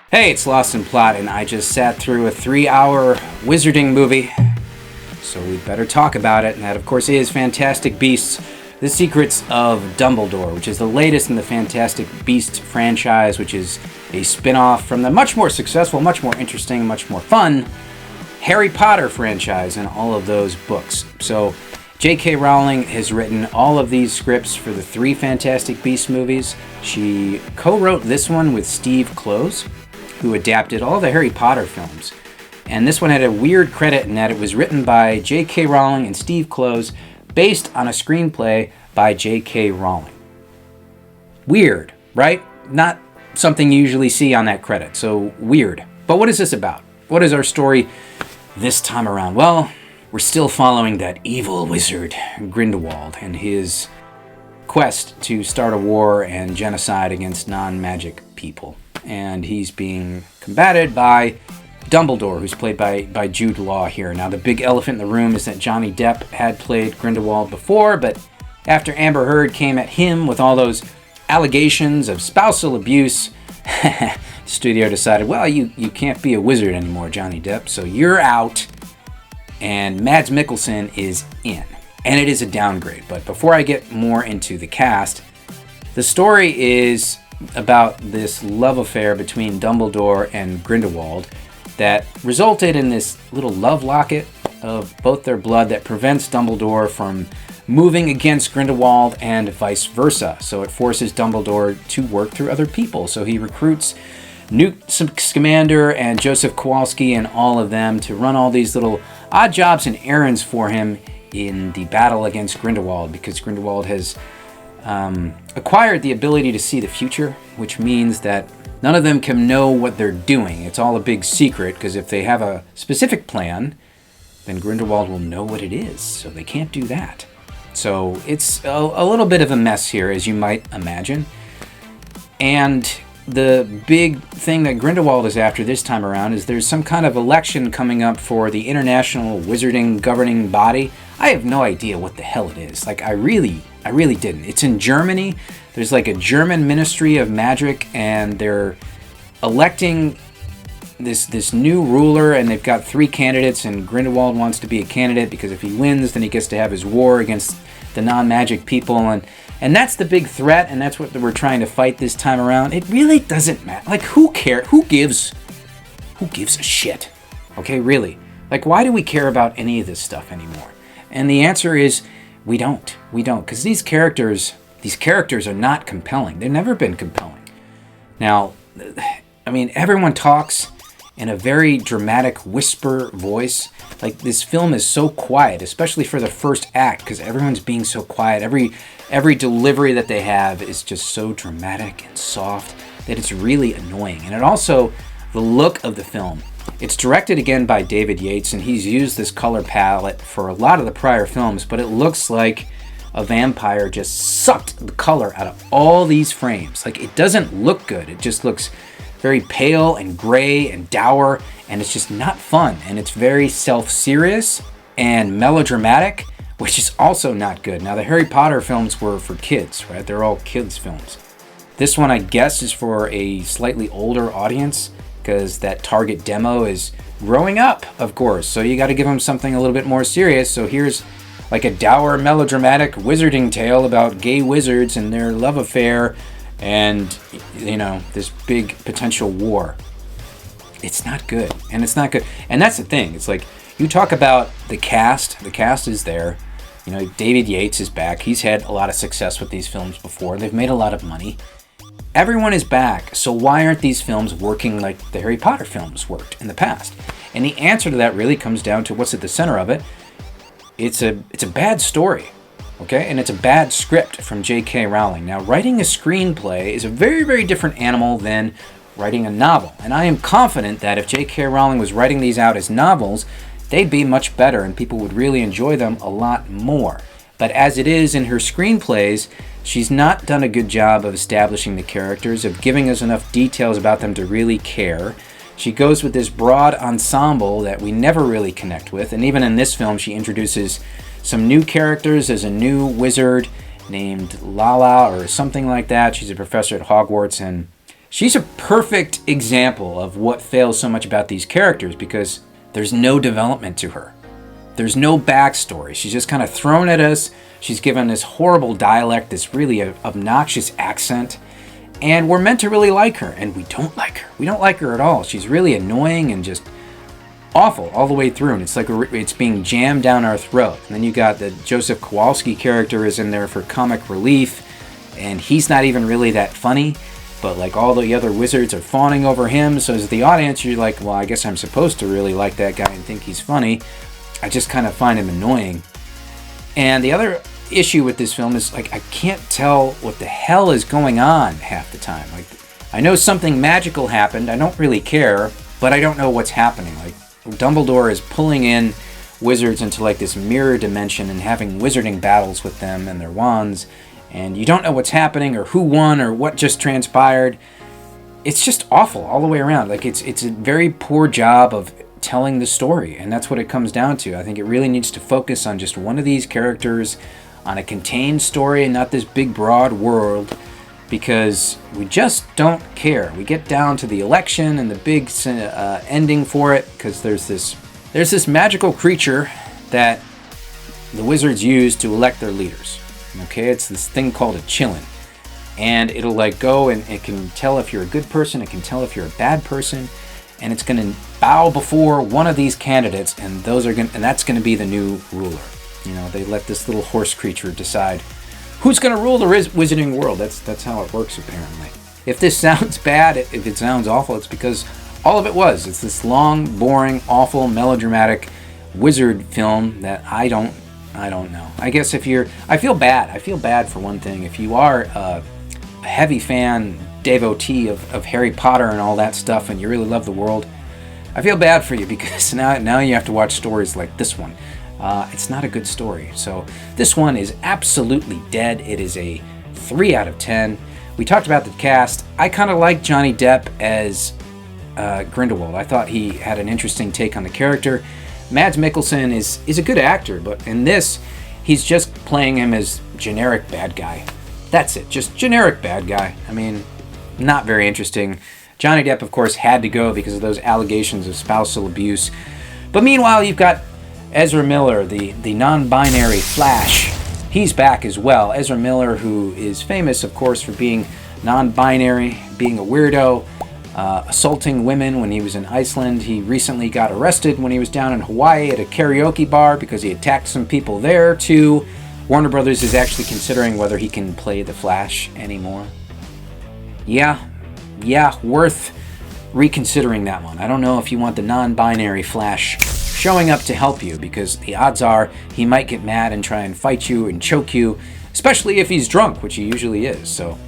Hey, it's Lost in Plot, and I just sat through a 3-hour wizarding movie, so we'd better talk about it, and that, of course, is Fantastic Beasts: The Secrets of Dumbledore, which is the latest in the Fantastic Beasts franchise, which is a spin-off from the much more successful, much more interesting, much more fun Harry Potter franchise and all of those books. So J.K. Rowling has written all of these scripts for the 3 Fantastic Beasts movies. She co-wrote this one with Steve Kloves, who adapted all the Harry Potter films. And this one had a weird credit in that it was written by J.K. Rowling and Steve Kloves, based on a screenplay by J.K. Rowling. Weird, right? Not something you usually see on that credit, so weird. But what is this about? What is our story this time around? Well, we're still following that evil wizard, Grindelwald, and his quest to start a war and genocide against non-magic people. And he's being combated by Dumbledore, who's played by Jude Law here. Now, the big elephant in the room is that Johnny Depp had played Grindelwald before, but after Amber Heard came at him with all those allegations of spousal abuse, the studio decided, well, you can't be a wizard anymore, Johnny Depp, so you're out, and Mads Mikkelsen is in. And it is a downgrade. But before I get more into the cast, the story is about this love affair between Dumbledore and Grindelwald that resulted in this little love locket of both their blood that prevents Dumbledore from moving against Grindelwald and vice versa. So it forces Dumbledore to work through other people. So he recruits Newt Scamander and Joseph Kowalski and all of them to run all these little odd jobs and errands for him in the battle against Grindelwald, because Grindelwald has acquired the ability to see the future, which means that none of them can know what they're doing. It's all a big secret, because if they have a specific plan, then Grindelwald will know what it is, so they can't do that. So it's a little bit of a mess here, as you might imagine. And the big thing that Grindelwald is after this time around is there's some kind of election coming up for the International Wizarding Governing Body. I have no idea what the hell it is. Like, I really didn't. It's in Germany. There's like a German Ministry of Magic, and they're electing this new ruler, and they've got 3 candidates, and Grindelwald wants to be a candidate because if he wins, then he gets to have his war against the non-magic people, and that's the big threat, and that's what we're trying to fight this time around. It really doesn't matter. Like, who cares? Who gives a shit? Okay, really? Like, why do we care about any of this stuff anymore? And the answer is we don't, because these characters are not compelling. They've never been compelling. Now, I mean, everyone talks in a very dramatic whisper voice. Like, this film is so quiet, especially for the first act, because everyone's being so quiet. Every delivery that they have is just so dramatic and soft that it's really annoying. And it also, the look of the film, it's directed again by David Yates, and he's used this color palette for a lot of the prior films, but it looks like a vampire just sucked the color out of all these frames. Like, it doesn't look good. It just looks very pale and gray and dour, and it's just not fun. And it's very self-serious and melodramatic, which is also not good. Now, the Harry Potter films were for kids, right? They're all kids' films. This one, I guess, is for a slightly older audience, because that target demo is growing up, of course. So you got to give them something a little bit more serious. So here's like a dour, melodramatic wizarding tale about gay wizards and their love affair and, you know, this big potential war. It's not good. And it's not good. And that's the thing. It's like, you talk about the cast. The cast is there. You know, David Yates is back. He's had a lot of success with these films before. They've made a lot of money. Everyone is back. So why aren't these films working like the Harry Potter films worked in the past? And the answer to that really comes down to what's at the center of it. It's a bad story. Okay, and it's a bad script from J.K. Rowling. Now, writing a screenplay is a very, very different animal than writing a novel. And I am confident that if J.K. Rowling was writing these out as novels, they'd be much better and people would really enjoy them a lot more. But as it is in her screenplays, she's not done a good job of establishing the characters, of giving us enough details about them to really care. She goes with this broad ensemble that we never really connect with. And even in this film, she introduces some new characters. There's a new wizard named Lala or something like that. She's a professor at Hogwarts, and she's a perfect example of what fails so much about these characters, because there's no development to her. There's no backstory. She's just kind of thrown at us. She's given this horrible dialect, this really obnoxious accent, and we're meant to really like her, and we don't like her. We don't like her at all. She's really annoying and just awful all the way through, and it's like it's being jammed down our throat. And then you got the Joseph Kowalski character is in there for comic relief, and he's not even really that funny, but like all the other wizards are fawning over him, so as the audience you're like, well, I guess I'm supposed to really like that guy and think he's funny. I just kind of find him annoying. And the other issue with this film is, like, I can't tell what the hell is going on half the time. Like, I know something magical happened, I don't really care, but I don't know what's happening. Like, Dumbledore is pulling in wizards into like this mirror dimension and having wizarding battles with them and their wands, and you don't know what's happening or who won or what just transpired. It's just awful all the way around. Like, it's a very poor job of telling the story, and that's what it comes down to. I think it really needs to focus on just one of these characters, on a contained story, and not this big broad world, because we just don't care. We get down to the election and the big ending for it, because there's this magical creature that the wizards use to elect their leaders. Okay, it's this thing called a Chillin, and it'll like go and it can tell if you're a good person, it can tell if you're a bad person, and it's going to bow before one of these candidates, and that's going to be the new ruler. You know, they let this little horse creature decide who's going to rule the wizarding world. That's how it works, apparently. If this sounds bad, if it sounds awful, it's because all of it was. It's this long, boring, awful, melodramatic wizard film that I don't know. I guess I feel bad. I feel bad for one thing. If you are a heavy fan, devotee of Harry Potter and all that stuff, and you really love the world, I feel bad for you, because now you have to watch stories like this one. It's not a good story. So this one is absolutely dead. It is a 3 out of 10. We talked about the cast. I kind of like Johnny Depp as Grindelwald. I thought he had an interesting take on the character. Mads Mikkelsen is a good actor, but in this, he's just playing him as generic bad guy. That's it, just generic bad guy. I mean, not very interesting. Johnny Depp, of course, had to go because of those allegations of spousal abuse. But meanwhile, you've got Ezra Miller, the non-binary Flash. He's back as well. Ezra Miller, who is famous, of course, for being non-binary, being a weirdo, assaulting women when he was in Iceland. He recently got arrested when he was down in Hawaii at a karaoke bar because he attacked some people there, too. Warner Brothers is actually considering whether he can play the Flash anymore. Yeah, worth reconsidering that one. I don't know if you want the non-binary Flash showing up to help you, because the odds are he might get mad and try and fight you and choke you, especially if he's drunk, which he usually is. So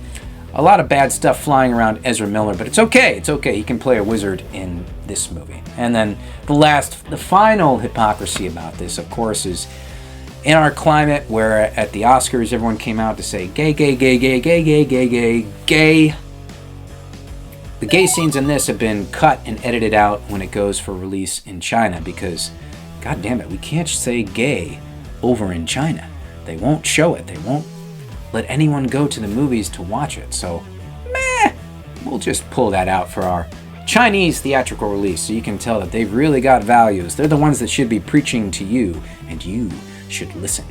a lot of bad stuff flying around Ezra Miller, but it's okay. He can play a wizard in this movie. And then the final hypocrisy about this, of course, is in our climate where at the Oscars everyone came out to say gay. The gay scenes in this have been cut and edited out when it goes for release in China, because, god damn it, we can't say gay over in China. They won't show it. They won't let anyone go to the movies to watch it. So, we'll just pull that out for our Chinese theatrical release, so you can tell that they've really got values. They're the ones that should be preaching to you, and you should listen.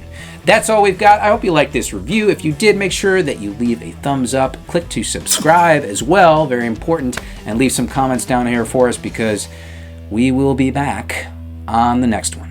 That's all we've got. I hope you liked this review. If you did, make sure that you leave a thumbs up. Click to subscribe as well, very important, and leave some comments down here for us, because we will be back on the next one.